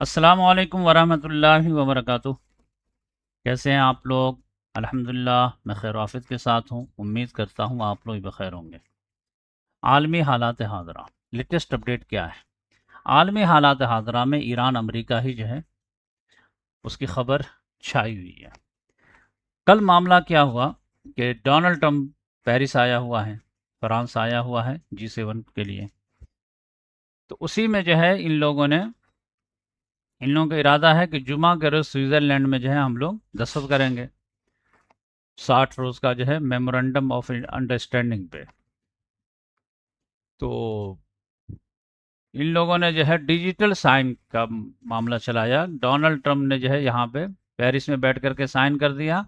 अस्सलामु अलैकुम वरहमतुल्लाहि वबरकातुह। कैसे हैं आप लोग? अल्हम्दुलिल्लाह मैं खैर आफियत के साथ हूँ। उम्मीद करता हूँ आप लोग भी बखैर होंगे। आलमी हालात हादरा, लेटेस्ट अपडेट क्या है? आलमी हालात हादरा में ईरान अमेरिका ही जो है उसकी खबर छाई हुई है। कल मामला क्या हुआ कि डोनाल्ड ट्रंप पेरिस आया हुआ है, फ्रांस आया हुआ है G7 के लिए। तो उसी में जो है इन लोगों का इरादा है कि जुमा के रोज़ स्विट्ज़रलैंड में जो है हम लोग दस्तखत करेंगे 60 रोज का जो है मेमोरेंडम ऑफ अंडरस्टैंडिंग पे। तो इन लोगों ने जो है डिजिटल साइन का मामला चलाया। डोनाल्ड ट्रंप ने जो है यहाँ पे पेरिस में बैठ करके साइन कर दिया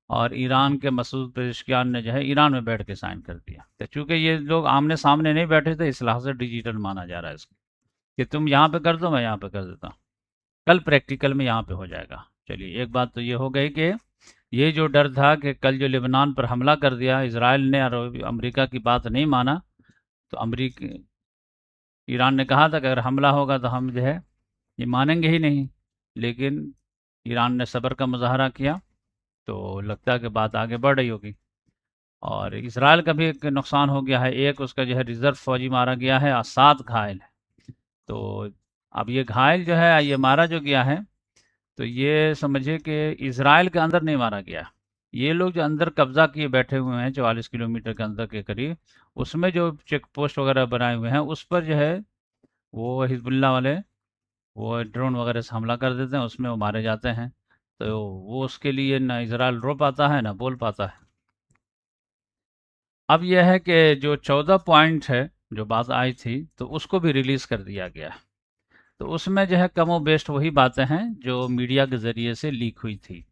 और ईरान के मसूद पेज़ेश्कियान ने जो है ईरान में बैठ के साइन कर दिया। तो चूंकि ये लोग आमने सामने नहीं बैठे थे इस लिहाज से डिजिटल माना जा रहा है इसको, कि तुम यहाँ पे कर दो मैं यहाँ पे कर देता हूँ। कल प्रैक्टिकल में यहाँ पे हो जाएगा। चलिए, एक बात तो ये हो गई कि ये जो डर था कि कल जो लेबनान पर हमला कर दिया इसराइल ने और अमेरिका की बात नहीं माना, तो अमरीकी ईरान ने कहा था कि अगर हमला होगा तो हम जो है ये मानेंगे ही नहीं। लेकिन ईरान ने सब्र का मुजाहरा किया, तो लगता है कि बात आगे बढ़ रही होगी। और इसराइल का भी एक नुकसान हो गया है, एक उसका जो है रिजर्व फौजी मारा गया है और 7 घायल है। तो अब ये घायल जो है ये मारा जो गया है, तो ये समझिए कि इसराइल के अंदर नहीं मारा गया। ये लोग जो अंदर कब्जा किए बैठे हुए हैं 44 किलोमीटर के अंदर के करीब, उसमें जो चेक पोस्ट वगैरह बनाए हुए हैं उस पर जो है वो हिजबुल्ला वाले वो ड्रोन वगैरह से हमला कर देते हैं, उसमें वो मारे जाते हैं। तो वो उसके लिए ना इसराइल रो पाता है ना बोल पाता है। अब यह है कि जो 14 पॉइंट है जो बात आई थी तो उसको भी रिलीज़ कर दिया गया। तो उसमें जो है कमो बेस्ट वही बातें हैं जो मीडिया के ज़रिए से लीक हुई थी।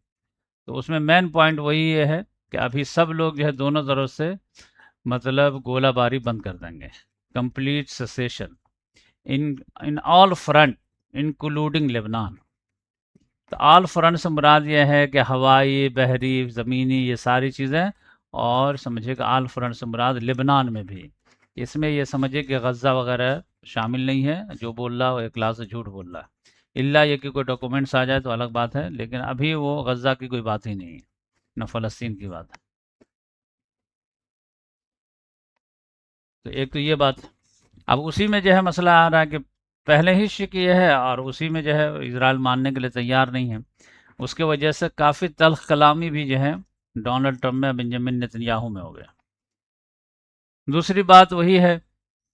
तो उसमें मेन पॉइंट वही ये है कि अभी सब लोग जो है दोनों तरफ से मतलब गोलाबारी बंद कर देंगे, complete cessation in in all front including Lebanon. तो ऑल फ्रंट से मुराद ये है कि हवाई, बहरी, ज़मीनी, ये सारी चीज़ें। और समझिए कि ऑल फ्रंट से मुराद लेबनान में भी। इसमें ये समझिए कि गज़ा वगैरह शामिल नहीं है। जो बोल रहा है वो एक लाख से झूठ बोल रहा है। इल्ला ये कि कोई डॉक्यूमेंट्स आ जाए तो अलग बात है, लेकिन अभी वो गज़ा की कोई बात ही नहीं है, न फ़लस्तीन की बात है। तो एक तो ये बात। अब उसी में जो है मसला आ रहा है कि पहले ही शक ये है और उसी में जो है इजराइल मानने के लिए तैयार नहीं है। उसके वजह से काफ़ी तल्ख कलामी भी जो है डोनाल्ड ट्रंप में बेंजामिन नेतन्याहू में हो गया। दूसरी बात वही है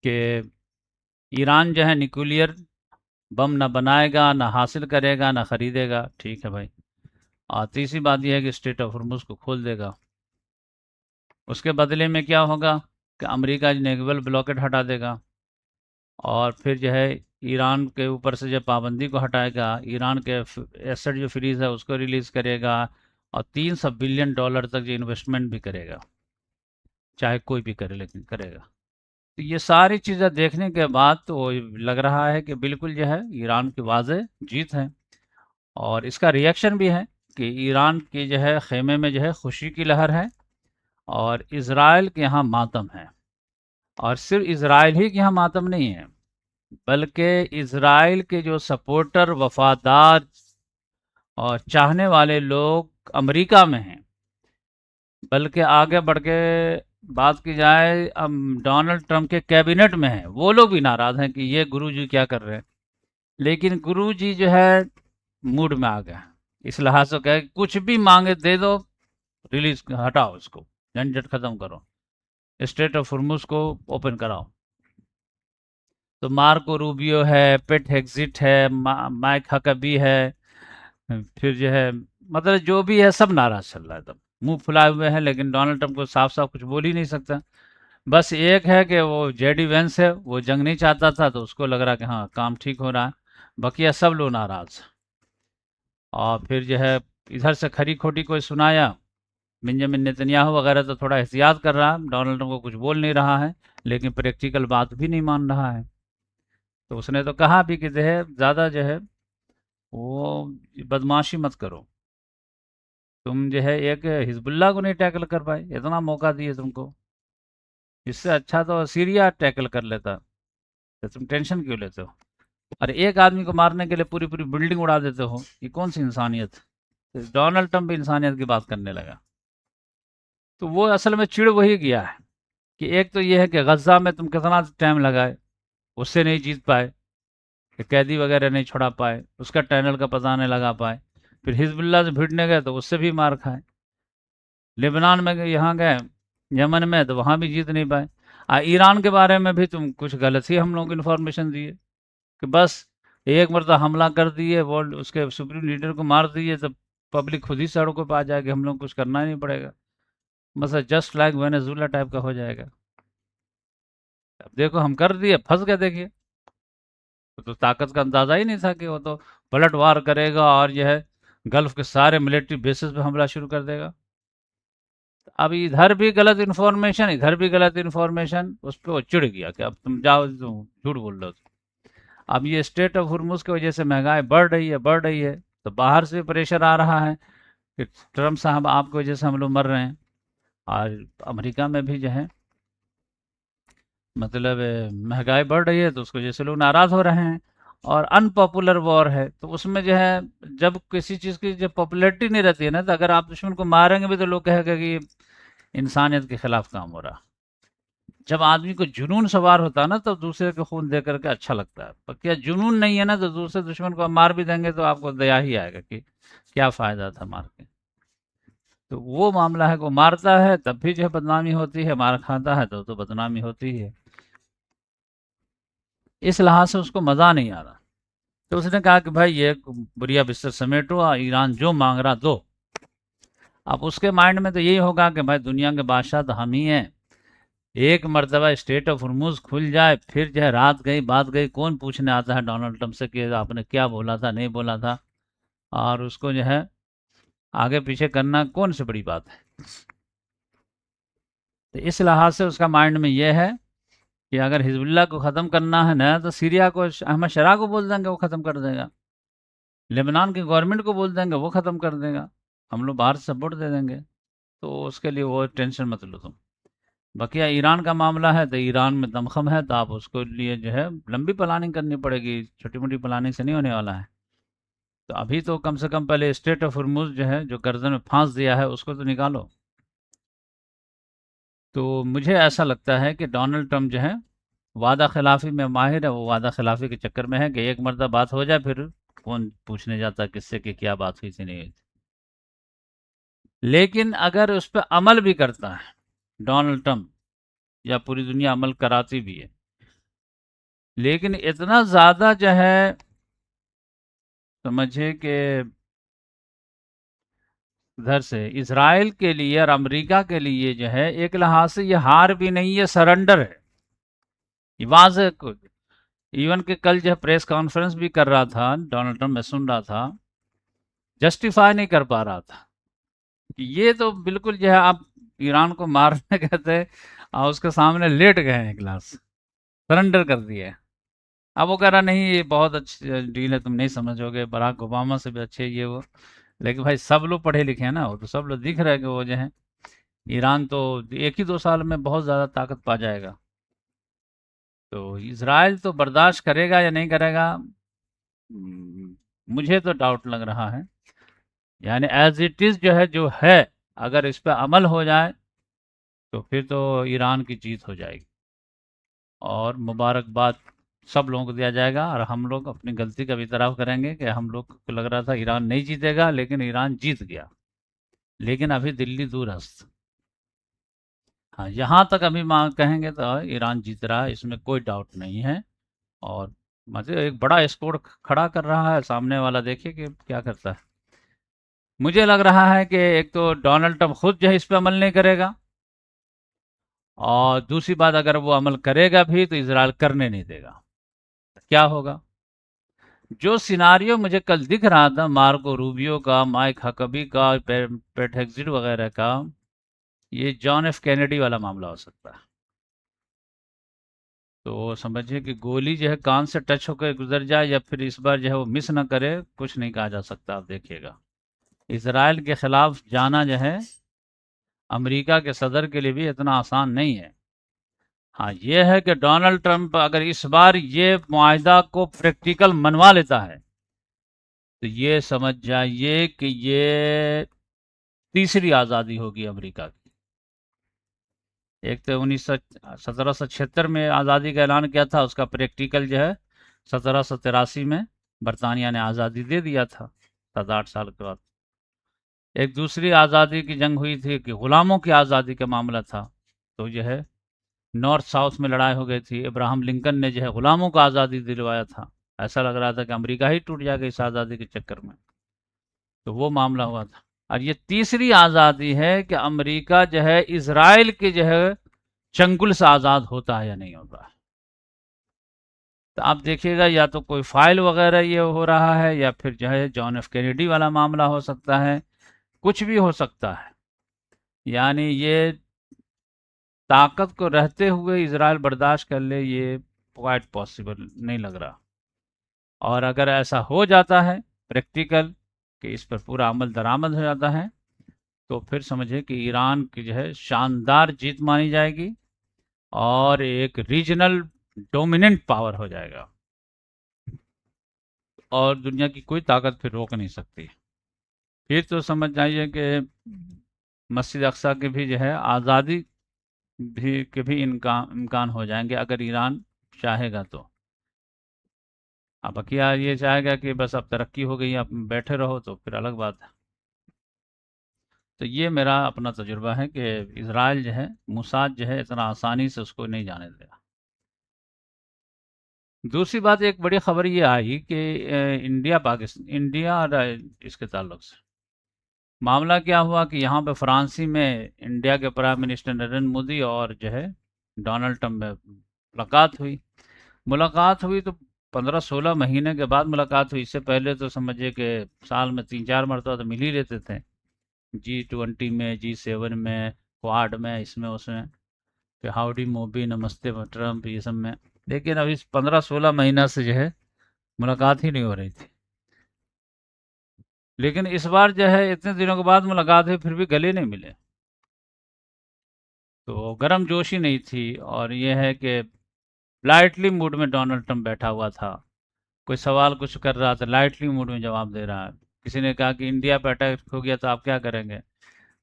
कि ईरान जो है न्यूक्लियर बम ना बनाएगा, ना हासिल करेगा, ना ख़रीदेगा। ठीक है भाई। और तीसरी बात यह है कि स्ट्रेट ऑफ हॉर्मुज़ को खोल देगा। उसके बदले में क्या होगा कि अमेरिका नेवल ब्लॉकेट हटा देगा और फिर जो है ईरान के ऊपर से जब पाबंदी को हटाएगा, ईरान के एसेट जो फ्रीज है उसको रिलीज़ करेगा और $300 बिलियन तक जो इन्वेस्टमेंट भी करेगा, चाहे कोई भी करे लेकिन करेगा। तो ये सारी चीज़ें देखने के बाद तो लग रहा है कि बिल्कुल जो है ईरान की वाज़ेह जीत है। और इसका रिएक्शन भी है कि ईरान के जो है खेमे में जो है खुशी की लहर है और इसराइल के यहाँ मातम है। और सिर्फ इसराइल ही के यहाँ मातम नहीं है, बल्कि इसराइल के जो सपोर्टर, वफादार और चाहने वाले लोग अमेरिका में हैं। बल्कि आगे बढ़ के बात की जाए, डोनाल्ड ट्रंप के कैबिनेट में हैं, वो लोग भी नाराज़ हैं कि ये गुरुजी क्या कर रहे हैं। लेकिन गुरुजी जो है मूड में आ गए। इस लिहाज से कहे कुछ भी मांगे दे दो, रिलीज हटाओ, इसको झंझट खत्म करो, स्ट्रेट ऑफ हुर्मुज को ओपन कराओ। तो मार्को रूबियो है, पेट हेग्जिट है, माइक हकबी है, फिर जो है मतलब जो भी है सब नाराज चल रहा है, एकदम मुंह फुलाए हुए हैं। लेकिन डोनाल्ड ट्रंप को साफ साफ कुछ बोल ही नहीं सकता। बस एक है कि वो जेडी वेंस है, वो जंग नहीं चाहता था तो उसको लग रहा कि हाँ काम ठीक हो रहा है। बाकी सब लोग नाराज। और फिर जो है इधर से खरी खोटी कोई सुनाया, बेंजामिन नेतन्याहू वगैरह तो थोड़ा एहतियात कर रहा है, डोनाल्ड ट्रंप को कुछ बोल नहीं रहा है, लेकिन प्रैक्टिकल बात भी नहीं मान रहा है। तो उसने तो कहा भी कि जो है ज़्यादा जो है वो बदमाशी मत करो। तुम जो है एक हिजबुल्लाह को नहीं टैकल कर पाए, इतना मौका दिए तुमको। इससे अच्छा तो सीरिया टैकल कर लेता। तो तुम टेंशन क्यों लेते हो? और एक आदमी को मारने के लिए पूरी पूरी बिल्डिंग उड़ा देते हो, ये कौन सी इंसानियत? तो डोनाल्ड ट्रंप भी इंसानियत की बात करने लगा। तो वो असल में चिढ़ वही गया है कि एक तो ये है कि गजा में तुम कितना टाइम लगाए, उससे नहीं जीत पाए, कि कैदी वगैरह नहीं छुड़ा पाए, उसका टनल का पता नहीं लगा पाए। फिर हिजबुल्लाह से भिड़ने गए तो उससे भी मार खाए। लेबनान में यहाँ गए, यमन में, तो वहाँ भी जीत नहीं पाए। ईरान के बारे में भी तुम कुछ गलत ही हम लोग इन्फॉर्मेशन दिए कि बस एक मरतबा हमला कर दिए, वर्ल्ड उसके सुप्रीम लीडर को मार दिए, तो पब्लिक खुद ही सड़कों पर आ जाएगी, हम लोग कुछ करना ही नहीं पड़ेगा, बस जस्ट लाइक वेनेजुला टाइप का हो जाएगा। अब देखो हम कर दिए, फंस गए। देखिए तो ताकत का अंदाजा ही नहीं था कि वो तो पलट वार करेगा और यह है गल्फ के सारे मिलिट्री बेसिस पे हमला शुरू कर देगा। अब इधर भी गलत इन्फॉर्मेशन, इधर भी गलत इन्फॉर्मेशन, उस पर वो चिढ़ गया कि अब तुम जाओ, तुम झूठ बोल रहे हो। अब ये स्टेट ऑफ हुर्मुज की वजह से महंगाई बढ़ रही है, बढ़ रही है, तो बाहर से प्रेशर आ रहा है कि ट्रम्प साहब आपकी वजह से हम लोग मर रहे हैं। और अमेरिका में भी जो है मतलब महंगाई बढ़ रही है, तो उसकी वजह से लोग नाराज़ हो रहे हैं। और अनपॉपुलर वॉर है, तो उसमें जो है जब किसी चीज़ की जब पॉपुलैरिटी नहीं रहती है ना, तो अगर आप दुश्मन को मारेंगे भी तो लोग कहेंगे कि इंसानियत के खिलाफ काम हो रहा। जब आदमी को जुनून सवार होता है ना, तो दूसरे को खून दे करके अच्छा लगता है। पर क्या जुनून नहीं है ना, तो दूसरे दुश्मन को आप मार भी देंगे तो आपको दया ही आएगा कि क्या फ़ायदा था मार के। तो वो मामला है, को मारता है तब भी जो है बदनामी होती है, मार खाता है तो बदनामी होती है। इस लिहाज से उसको मज़ा नहीं आ रहा। तो उसने कहा कि भाई ये बुरिया बिस्तर समेटो और ईरान जो मांग रहा दो। अब उसके माइंड में तो यही होगा कि भाई दुनिया के बादशाह तो हम ही हैं, एक मर्तबा स्टेट ऑफ हुर्मुज खुल जाए, फिर जो है रात गई बात गई, कौन पूछने आता है डोनाल्ड ट्रंप से कि आपने क्या बोला था, नहीं बोला था। और उसको जो है आगे पीछे करना कौन सी बड़ी बात है। तो इस लिहाज से उसका माइंड में ये है कि अगर हिजबुल्लाह को ख़त्म करना है ना, तो सीरिया को अहमद शरा को बोल देंगे, वो ख़त्म कर देगा। लेबनान की गवर्नमेंट को बोल देंगे, वो ख़त्म कर देगा। हम लोग बाहर से सपोर्ट दे देंगे। तो उसके लिए वो टेंशन मत लो तुम। बकिया ईरान का मामला है, तो ईरान में दमखम है, तो आप उसको लिए जो है लंबी प्लानिंग करनी पड़ेगी, छोटी मोटी प्लानिंग से नहीं होने वाला है। तो अभी तो कम से कम पहले स्टेट ऑफ हुर्मुज जो है, जो गर्दन में फांस दिया है, उसको तो निकालो। तो मुझे ऐसा लगता है कि डोनाल्ड ट्रंप जो है वादा खिलाफी में माहिर है। वो वादा खिलाफी के चक्कर में है कि एक मरतबा बात हो जाए, फिर कौन पूछने जाता किससे कि क्या बात हुई थी नहीं हुई थी। लेकिन अगर उस पर अमल भी करता है डोनाल्ड ट्रंप, या पूरी दुनिया अमल कराती भी है, लेकिन इतना ज़्यादा जो है समझिए कि उधर से इसराइल के लिए और अमेरिका के लिए जो है एक लिहाज से ये हार भी नहीं है, सरेंडर है। ये वाज़ेह इवन के कल जो है प्रेस कॉन्फ्रेंस भी कर रहा था डोनाल्ड ट्रंप, मैं सुन रहा था, जस्टिफाई नहीं कर पा रहा था कि ये तो बिल्कुल जो है आप ईरान को मारने कहते हैं और उसके सामने लेट गए हैं, गिलास सरेंडर कर दिए। अब वो कह रहा नहीं ये बहुत अच्छी डील है, तुम नहीं समझोगे, बराक ओबामा से भी अच्छे ये वो। लेकिन भाई सब लोग पढ़े लिखे हैं ना, वो तो सब लोग दिख रहे हैं कि वो जो है ईरान तो एक ही 2 साल में बहुत ज़्यादा ताकत पा जाएगा। तो इसराइल तो बर्दाश्त करेगा या नहीं करेगा, मुझे तो डाउट लग रहा है। यानी एज इट इज़ जो है अगर इस पर अमल हो जाए तो फिर तो ईरान की जीत हो जाएगी और मुबारकबाद सब लोगों को दिया जाएगा। और हम लोग अपनी गलती का भी इतराफ़ करेंगे कि हम लोग को लग रहा था ईरान नहीं जीतेगा, लेकिन ईरान जीत गया। लेकिन अभी दिल्ली दूरस्थ। हाँ, यहाँ तक अभी माँ कहेंगे तो ईरान जीत रहा है, इसमें कोई डाउट नहीं है। और मतलब एक बड़ा स्कोर खड़ा कर रहा है सामने वाला, देखिए कि क्या करता है। मुझे लग रहा है कि एक तो डोनाल्ड ट्रंप खुद जो है इस पे अमल नहीं करेगा, और दूसरी बात अगर वो अमल करेगा भी तो इजराइल करने नहीं देगा। क्या होगा? जो सिनारियो मुझे कल दिख रहा था मार्को रूबियो का, माइक हकबी का, पेट हेग्जिट वगैरह का, ये जॉन एफ कैनेडी वाला मामला हो सकता है। तो समझिए कि गोली जो है कान से टच होकर गुजर जाए, या फिर इस बार जो है वो मिस ना करे, कुछ नहीं कहा जा सकता। आप देखिएगा इसराइल के खिलाफ जाना जो है अमेरिका के सदर के लिए भी इतना आसान नहीं है। हाँ, ये है कि डोनाल्ड ट्रंप अगर इस बार ये मुआहदा को प्रैक्टिकल मनवा लेता है, तो ये समझ जाइए कि ये तीसरी आज़ादी होगी अमेरिका की। एक तो 1776 में आज़ादी का ऐलान किया था, उसका प्रैक्टिकल जो है 1783 में बरतानिया ने आज़ादी दे दिया था, 7-8 साल के बाद। एक दूसरी आज़ादी की जंग हुई थी कि ग़ुलामों की आज़ादी का मामला था, तो जो है नॉर्थ साउथ में लड़ाई हो गई थी। इब्राहिम लिंकन ने जो है ग़ुलामों को आज़ादी दिलवाया था। ऐसा लग रहा था कि अमेरिका ही टूट जाएगा इस आज़ादी के चक्कर में, तो वो मामला हुआ था। और ये तीसरी आज़ादी है कि अमेरिका जो है इजराइल के जो है चंगुल से आज़ाद होता है या नहीं होता है। तो आप देखिएगा, या तो कोई फाइल वगैरह ये हो रहा है, या फिर जो है जॉन एफ कैनेडी वाला मामला हो सकता है, कुछ भी हो सकता है। यानी ये ताकत को रहते हुए इजराइल बर्दाश्त कर ले, ये क्वाइट पॉसिबल नहीं लग रहा। और अगर ऐसा हो जाता है प्रैक्टिकल कि इस पर पूरा अमल दरामद हो जाता है, तो फिर समझिए कि ईरान की जो है शानदार जीत मानी जाएगी और एक रीजनल डोमिनेंट पावर हो जाएगा, और दुनिया की कोई ताकत फिर रोक नहीं सकती। फिर तो समझ जाइए कि मस्जिद अक्सा की भी जो है आज़ादी भी के भी इम्कान हो जाएंगे, अगर ईरान चाहेगा तो। अब क्या ये चाहेगा कि बस अब तरक्की हो गई, आप बैठे रहो, तो फिर अलग बात है। तो ये मेरा अपना तजुर्बा है कि इजराइल जो है, मुसाद जो है, इतना आसानी से उसको नहीं जाने देगा। दूसरी बात, एक बड़ी खबर ये आई कि इंडिया और इसके ताल्लुक से मामला क्या हुआ कि यहाँ पे फ्रांसी में इंडिया के प्राइम मिनिस्टर नरेंद्र मोदी और जो है डोनाल्ड ट्रंप में मुलाकात हुई तो 15-16 महीने के बाद मुलाकात हुई। इससे पहले तो समझिए कि साल में 3-4 मरतबा तो मिल ही लेते थे, G20 में, G7 में, क्वाड में, इसमें उसमें, फिर हाउडी मोदी, नमस्ते ट्रंप, ये सब में। लेकिन अभी 15-16 महीना से जो है मुलाकात ही नहीं हो रही थी। लेकिन इस बार जो है इतने दिनों के बाद मुलाकात हुई, फिर भी गले नहीं मिले, तो गर्म जोशी नहीं थी। और ये है कि लाइटली मूड में डोनाल्ड ट्रंप बैठा हुआ था, कोई सवाल कुछ कर रहा था, लाइटली मूड में जवाब दे रहा है। किसी ने कहा कि इंडिया पे अटैक हो गया तो आप क्या करेंगे?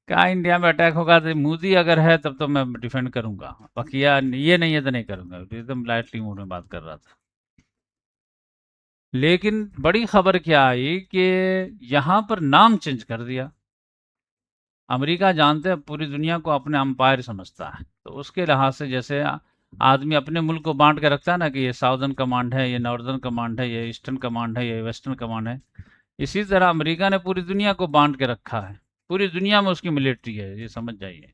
कहा इंडिया में अटैक होगा तो मोदी अगर है तब तो मैं डिफेंड करूंगा, बाकी ये नहीं है तो नहीं करूंगा। एकदम लाइटली मूड में बात कर रहा था। लेकिन बड़ी खबर क्या आई कि यहाँ पर नाम चेंज कर दिया। अमेरिका जानते हैं पूरी दुनिया को अपने अंपायर समझता है, तो उसके लिहाज से जैसे आदमी अपने मुल्क को बांट के रखता है ना, कि ये साउदर्न कमांड है, ये नॉर्दर्न कमांड है, ये ईस्टर्न कमांड है, ये वेस्टर्न कमांड है, इसी तरह अमेरिका ने पूरी दुनिया को बांट के रखा है। पूरी दुनिया में उसकी मिलिट्री है, ये समझ जाइए।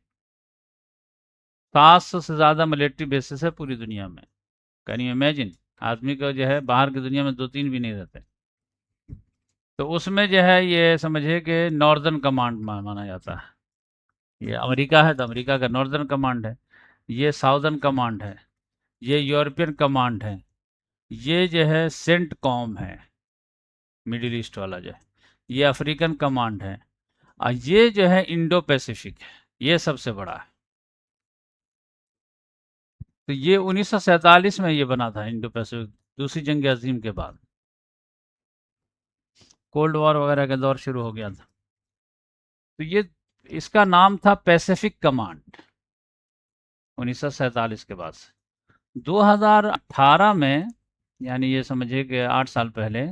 700 से ज़्यादा मिलिट्री बेसिस है पूरी दुनिया में। Can you imagine? आदमी को जो है बाहर की दुनिया में 2-3 भी नहीं रहते। तो उसमें जो है ये समझिए कि नॉर्दर्न कमांड माना जाता है। ये अमेरिका है तो अमेरिका का नॉर्दर्न कमांड है, ये साउदर्न कमांड है, ये यूरोपियन कमांड है, ये जो है सेंट कॉम है, मिडिल ईस्ट वाला जो है, ये अफ्रीकन कमांड है, और ये जो है इंडो पैसिफिक है, ये सबसे बड़ा है। तो ये 1947 में ये बना था, इंडो पैसिफिक, दूसरी जंग अजीम के बाद, कोल्ड वॉर वगैरह का दौर शुरू हो गया था। तो ये इसका नाम था पैसिफिक कमांड 1947 के बाद से। 2018 में, यानी ये समझिए कि 8 साल पहले,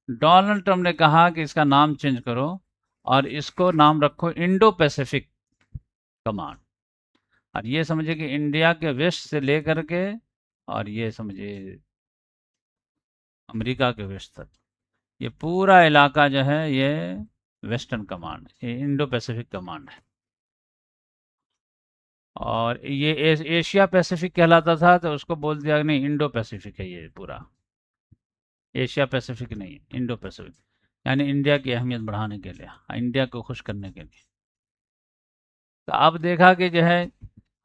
डोनाल्ड ट्रंप ने कहा कि इसका नाम चेंज करो और इसको नाम रखो इंडो पैसिफिक कमांड। और ये समझिए कि इंडिया के वेस्ट से लेकर के, और ये समझिए अमेरिका के वेस्ट तक, ये पूरा इलाका जो है ये वेस्टर्न कमांड, ये इंडो पैसिफिक कमांड है। और ये एशिया पैसिफिक कहलाता था, तो उसको बोल दिया नहीं, इंडो पैसिफिक है ये पूरा, एशिया पैसिफिक नहीं है, इंडो पैसिफिक। यानी इंडिया की अहमियत बढ़ाने के लिए, इंडिया को खुश करने के लिए। तो अब देखा कि जो है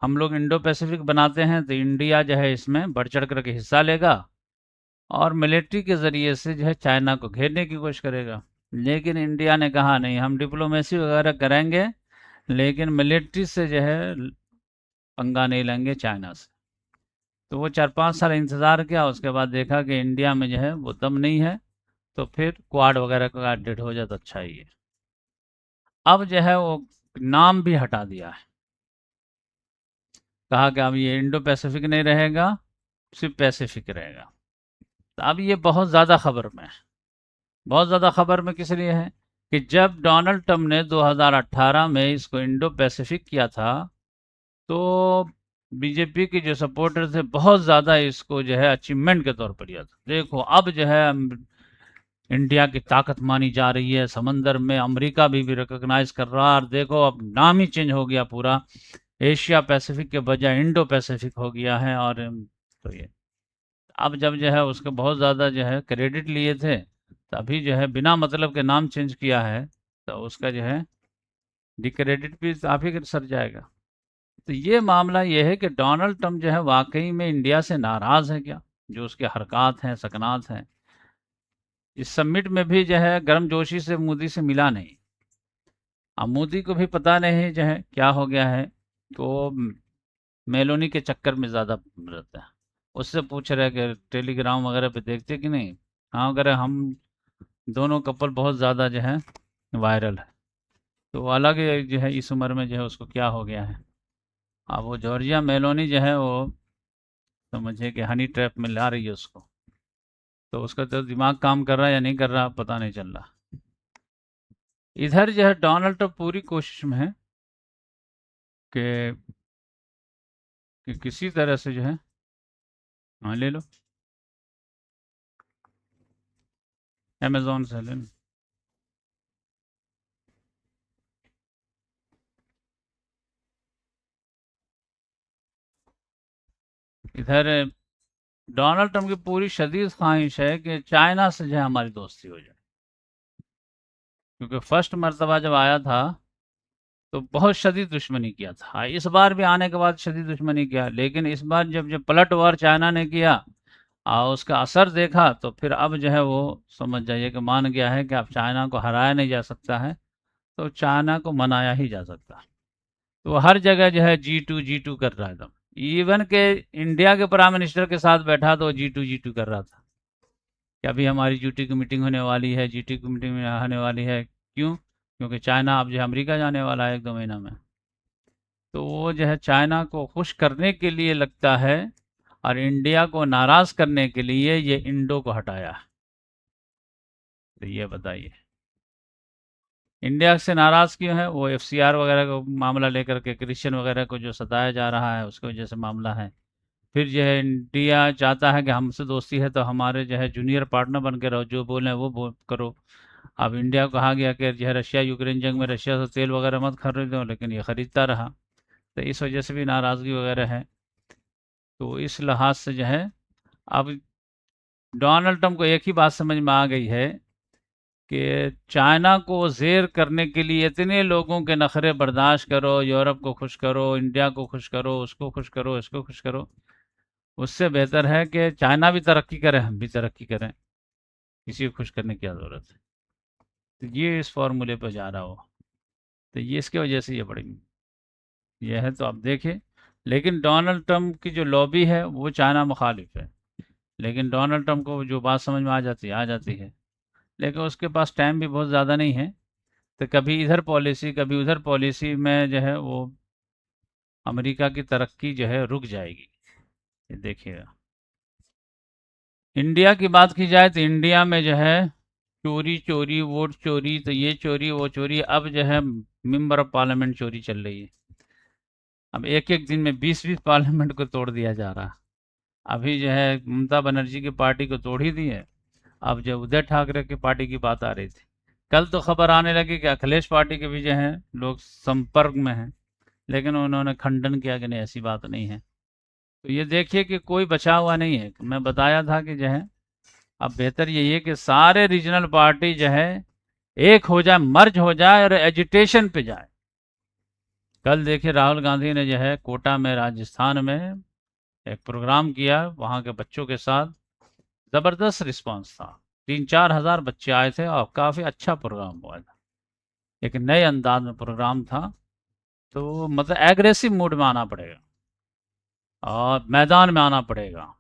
हम लोग इंडो पैसिफिक बनाते हैं, तो इंडिया जो है इसमें बढ़ चढ़ कर के हिस्सा लेगा और मिलिट्री के ज़रिए से जो है चाइना को घेरने की कोशिश करेगा। लेकिन इंडिया ने कहा नहीं, हम डिप्लोमेसी वगैरह करेंगे, लेकिन मिलिट्री से जो है पंगा नहीं लेंगे चाइना से। तो वो 4-5 साल इंतज़ार किया, उसके बाद देखा कि इंडिया में जो है वो दम नहीं है, तो फिर क्वाड वगैरह का डेट हो जाए तो अच्छा ही है। अब जो है वो नाम भी हटा दिया है, कहा कि अब ये इंडो पैसिफिक नहीं रहेगा, सिर्फ पैसिफिक रहेगा। तो अब ये बहुत ज़्यादा खबर में है। बहुत ज़्यादा खबर में किस लिए है कि जब डोनाल्ड ट्रंप ने 2018 में इसको इंडो पैसिफिक किया था, तो बीजेपी के जो सपोर्टर थे बहुत ज़्यादा इसको जो है अचीवमेंट के तौर पर लिया था। देखो अब जो है इंडिया की ताकत मानी जा रही है, समंदर में अमेरिका भी रिकॉग्नाइज कर रहा है, और देखो अब नाम ही चेंज हो गया पूरा, एशिया पैसिफिक के बजाय इंडो पैसिफिक हो गया है। और तो ये अब जब जो है उसके बहुत ज़्यादा जो है क्रेडिट लिए थे, तो अभी जो है बिना मतलब के नाम चेंज किया है, तो उसका जो है डिक्रेडिट भी आप ही सर जाएगा। तो ये मामला ये है कि डोनाल्ड ट्रंप जो है वाकई में इंडिया से नाराज़ है क्या, जो उसके हरकत हैं सकनात हैं। इस समिट में भी जो है गर्मजोशी से मोदी से मिला नहीं। अब मोदी को भी पता नहीं जो है क्या हो गया है, तो मेलोनी के चक्कर में ज़्यादा रहता है। उससे पूछ रहे कि टेलीग्राम वगैरह पे देखते कि नहीं। हाँ, वगैरह हम दोनों कपल बहुत ज़्यादा जो है वायरल है। तो वो अलग ही जो है इस उम्र में जो है उसको क्या हो गया है। अब वो जॉर्जिया मेलोनी जो है वो समझिए कि हनी ट्रैप में ला रही है उसको। तो उसका तो दिमाग काम कर रहा है या नहीं कर रहा पता नहीं चल रहा। इधर जो है डोनाल्ड ट्रंप पूरी कोशिश में है कि किसी तरह से जो है, हाँ ले लो, अमेज़न से ले लो। इधर डोनाल्ड ट्रंप की पूरी शदीद ख्वाहिश है कि चाइना से जो है हमारी दोस्ती हो जाए, क्योंकि फर्स्ट मर्तबा जब आया था तो बहुत शदीद दुश्मनी किया था। इस बार भी आने के बाद शदीद दुश्मनी किया, लेकिन इस बार जब जब पलटवार चाइना ने किया और उसका असर देखा, तो फिर अब जो है वो समझ जाइए कि मान गया है कि अब चाइना को हराया नहीं जा सकता है, तो चाइना को मनाया ही जा सकता है। तो वो हर जगह जो है G2 कर रहा है एकदम। इवन के इंडिया के प्राइम मिनिस्टर के साथ बैठा तो G2 कर रहा था कि अभी हमारी G2 की मीटिंग होने वाली है, G2 की मीटिंग में होने वाली है। क्यों? क्योंकि चाइना अब जो है अमेरिका जाने वाला है 1-2 महीना में। तो वो जो है चाइना को खुश करने के लिए लगता है, और इंडिया को नाराज़ करने के लिए ये इंडो को हटाया। तो ये बताइए इंडिया से नाराज़ क्यों है? वो एफसीआर वगैरह का मामला लेकर के क्रिश्चियन वगैरह को जो सताया जा रहा है उसकी वजह से मामला है। फिर जो है इंडिया चाहता है कि हमसे दोस्ती है तो हमारे जो है जूनियर पार्टनर बन के रहो, जो बोले वो करो। अब इंडिया को कहा गया कि जो है रशिया यूक्रेन जंग में रशिया से तेल वगैरह मत खरीदो, लेकिन ये ख़रीदता रहा। तो इस वजह से भी नाराज़गी वगैरह है। तो इस लिहाज से जो है अब डोनाल्ड ट्रंप को एक ही बात समझ में आ गई है कि चाइना को ज़ेर करने के लिए इतने लोगों के नखरे बर्दाश्त करो, यूरोप को खुश करो, इंडिया को खुश करो, उसको खुश करो, इसको खुश करो। उससे बेहतर है कि चाइना भी तरक्की करे, हम भी तरक्की करें। किसी को खुश करने की क्या ज़रूरत है। तो ये इस फॉर्मूले पर जा रहा हो, तो ये इसकी वजह से ये बड़ी ये है। तो आप देखिए, लेकिन डोनाल्ड ट्रंप की जो लॉबी है वो चाइना मुखालिफ है, लेकिन डोनाल्ड ट्रंप को जो बात समझ में आ जाती है। लेकिन उसके पास टाइम भी बहुत ज़्यादा नहीं है, तो कभी इधर पॉलिसी कभी उधर पॉलिसी में जो है वो अमेरिका की तरक्की जो है रुक जाएगी। ये देखिएगा। इंडिया की बात की जाए तो इंडिया में जो है चोरी चोरी वोट चोरी, तो ये चोरी वो चोरी, अब जो है मेंबर ऑफ पार्लियामेंट चोरी चल रही है। अब एक एक दिन में 20-20 पार्लियामेंट को तोड़ दिया जा रहा। अभी जो है ममता बनर्जी की पार्टी को तोड़ ही दी है। अब जो उदय ठाकरे की पार्टी की बात आ रही थी, कल तो खबर आने लगी कि अखिलेश पार्टी के भी जो हैं लोग संपर्क में हैं, लेकिन उन्होंने खंडन किया कि नहीं ऐसी बात नहीं है। तो ये देखिए कि कोई बचा हुआ नहीं है। मैं बताया था कि जो है अब बेहतर यही है कि सारे रीजनल पार्टी जो है एक हो जाए, मर्ज हो जाए और एजिटेशन पे जाए। कल देखिए राहुल गांधी ने जो है कोटा में राजस्थान में एक प्रोग्राम किया, वहाँ के बच्चों के साथ ज़बरदस्त रिस्पांस था। 3-4 हज़ार बच्चे आए थे और काफ़ी अच्छा प्रोग्राम हुआ था। एक नए अंदाज में प्रोग्राम था। तो मतलब एग्रेसिव मूड में आना पड़ेगा। और मैदान में आना पड़ेगा।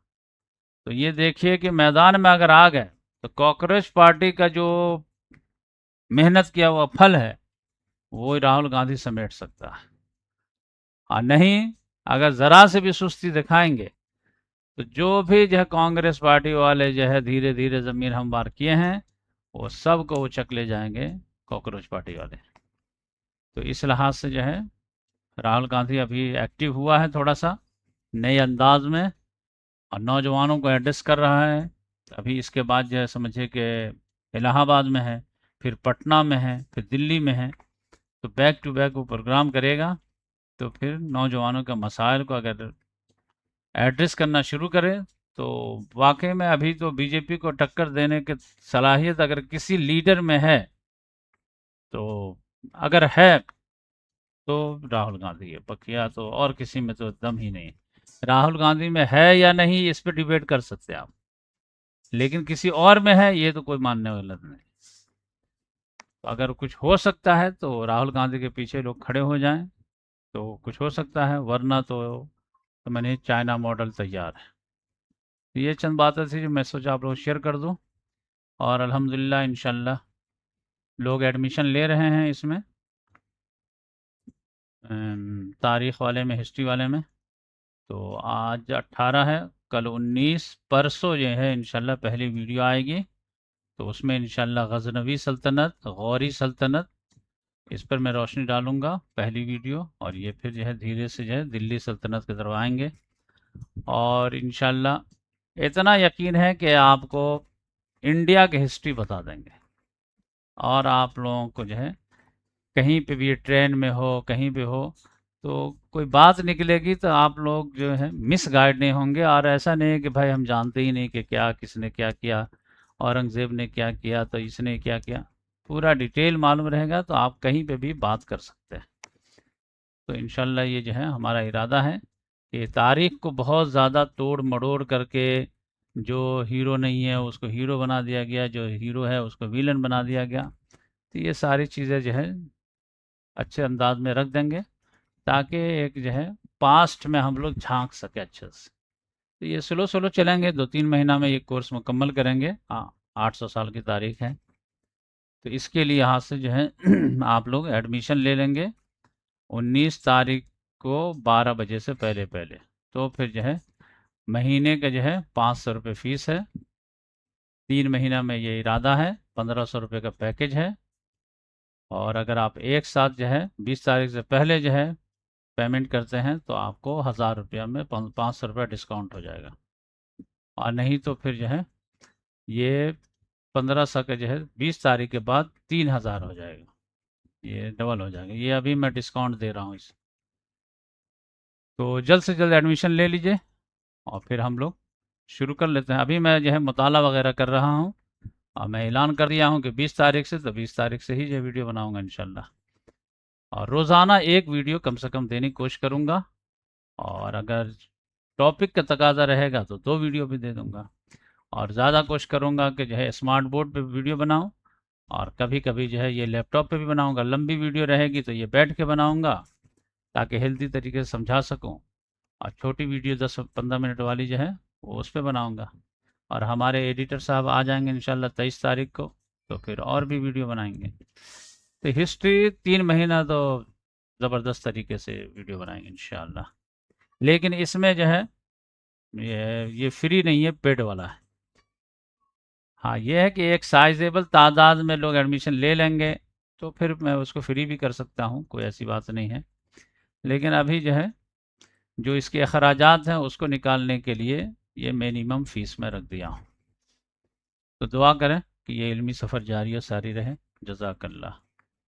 तो ये देखिए कि मैदान में अगर आ गए तो कॉकरोच पार्टी का जो मेहनत किया हुआ फल है वो राहुल गांधी समेट सकता है। और नहीं, अगर ज़रा से भी सुस्ती दिखाएंगे तो जो भी जो है कांग्रेस पार्टी वाले जो है धीरे धीरे ज़मीन हमवार किए हैं वो सब को उचक ले जाएंगे कॉकरोच पार्टी वाले। तो इस लिहाज से जो है राहुल गांधी अभी एक्टिव हुआ है थोड़ा सा नए अंदाज में और नौजवानों को एड्रेस कर रहा है। अभी इसके बाद जो है समझिए कि इलाहाबाद में है, फिर पटना में है, फिर दिल्ली में है। तो बैक टू बैक वो प्रोग्राम करेगा। तो फिर नौजवानों के मसाइल को अगर एड्रेस करना शुरू करें तो वाकई में अभी तो बीजेपी को टक्कर देने की सलाहियत अगर किसी लीडर में है तो अगर है तो राहुल गांधी है पकिया, तो और किसी में तो दम ही नहीं। राहुल गांधी में है या नहीं इस पर डिबेट कर सकते हैं आप, लेकिन किसी और में है ये तो कोई मानने वाला नहीं। तो अगर कुछ हो सकता है तो राहुल गांधी के पीछे लोग खड़े हो जाएं तो कुछ हो सकता है, वरना तो मैंने चाइना मॉडल तैयार है। तो ये चंद बातें थी जो मैं सोचा आप लोग शेयर कर दूं। और अल्हम्दुलिल्लाह इंशाल्लाह लोग एडमिशन ले रहे हैं इसमें, तारीख़ वाले में, हिस्ट्री वाले में। तो आज 18 है, कल 19, परसों जो है इंशाल्लाह पहली वीडियो आएगी। तो उसमें इंशाल्लाह गज़नवी सल्तनत, गौरी सल्तनत, इस पर मैं रोशनी डालूंगा पहली वीडियो। और ये फिर जो है धीरे से जो है दिल्ली सल्तनत की तरफ आएंगे। और इंशाल्लाह इतना यकीन है कि आपको इंडिया की हिस्ट्री बता देंगे। और आप लोगों को जो है कहीं पे भी ट्रेन में हो, कहीं पे हो, तो कोई बात निकलेगी तो आप लोग जो है मिस गाइड नहीं होंगे। और ऐसा नहीं है कि भाई हम जानते ही नहीं कि क्या किसने क्या किया, औरंगज़ेब ने क्या किया तो इसने क्या किया। पूरा डिटेल मालूम रहेगा तो आप कहीं पे भी बात कर सकते हैं। तो इंशाल्लाह ये जो है हमारा इरादा है कि तारीख़ को बहुत ज़्यादा तोड़ मड़ोड़ करके जो हीरो नहीं है उसको हीरो बना दिया गया, जो हीरो है उसको विलन बना दिया गया। तो ये सारी चीज़ें जो है अच्छे अंदाज में रख देंगे ताकि एक जो है पास्ट में हम लोग झांक सके अच्छे से। तो ये स्लो स्लो चलेंगे, 2-3 महीना में ये कोर्स मुकम्मल करेंगे। हाँ, 800 साल की तारीख है। तो इसके लिए यहाँ से जो है आप लोग एडमिशन ले लेंगे 19 तारीख को 12 बजे से पहले पहले। तो फिर जो है महीने का जो है 500 रुपये फ़ीस है, 3 महीना में ये इरादा है, 1500 रुपये का पैकेज है। और अगर आप एक साथ जो है 20 तारीख से पहले जो है पेमेंट करते हैं तो आपको 1000 रुपया में 500 रुपया डिस्काउंट हो जाएगा। और नहीं तो फिर जो है ये 1500 का जो है 20 तारीख के बाद 3000 हो जाएगा, ये डबल हो जाएगा। ये अभी मैं डिस्काउंट दे रहा हूँ इस। तो जल्द से जल्द एडमिशन ले लीजिए और फिर हम लोग शुरू कर लेते हैं। अभी मैं जो है मुताला वगैरह कर रहा हूँ और मैं ऐलान कर दिया हूँ कि 20 तारीख से, तो 20 तारीख से ही जो वीडियो बनाऊँगा इंशाल्लाह। और रोज़ाना एक वीडियो कम से कम देने की कोशिश करूँगा। और अगर टॉपिक का तकाजा रहेगा तो 2 वीडियो भी दे दूँगा। और ज़्यादा कोशिश करूँगा कि जो है स्मार्ट बोर्ड पे वीडियो बनाऊँ और कभी कभी जो है ये लैपटॉप पे भी बनाऊँगा। लंबी वीडियो रहेगी तो ये बैठ के बनाऊँगा ताकि हेल्दी तरीके से समझा सकूँ। और छोटी वीडियो 10-15 मिनट वाली जो है वो उस पर बनाऊँगा। और हमारे एडिटर साहब आ जाएंगे इंशाल्लाह 23 तारीख को, तो फिर और भी वीडियो बनाएंगे। तो हिस्ट्री 3 महीना तो ज़बरदस्त तरीके से वीडियो बनाएंगे इंशाल्लाह। लेकिन इसमें जो है ये फ्री नहीं है, पेड वाला है। हाँ, ये है कि एक साइजेबल तादाद में लोग एडमिशन ले लेंगे तो फिर मैं उसको फ्री भी कर सकता हूँ, कोई ऐसी बात नहीं है। लेकिन अभी जो है जो इसके अखराजात हैं उसको निकालने के लिए ये मिनिमम फ़ीस में रख दिया हूँ। तो दुआ करें कि ये इल्मी सफ़र जारी और सारी रहे। जज़ाकल्लाह।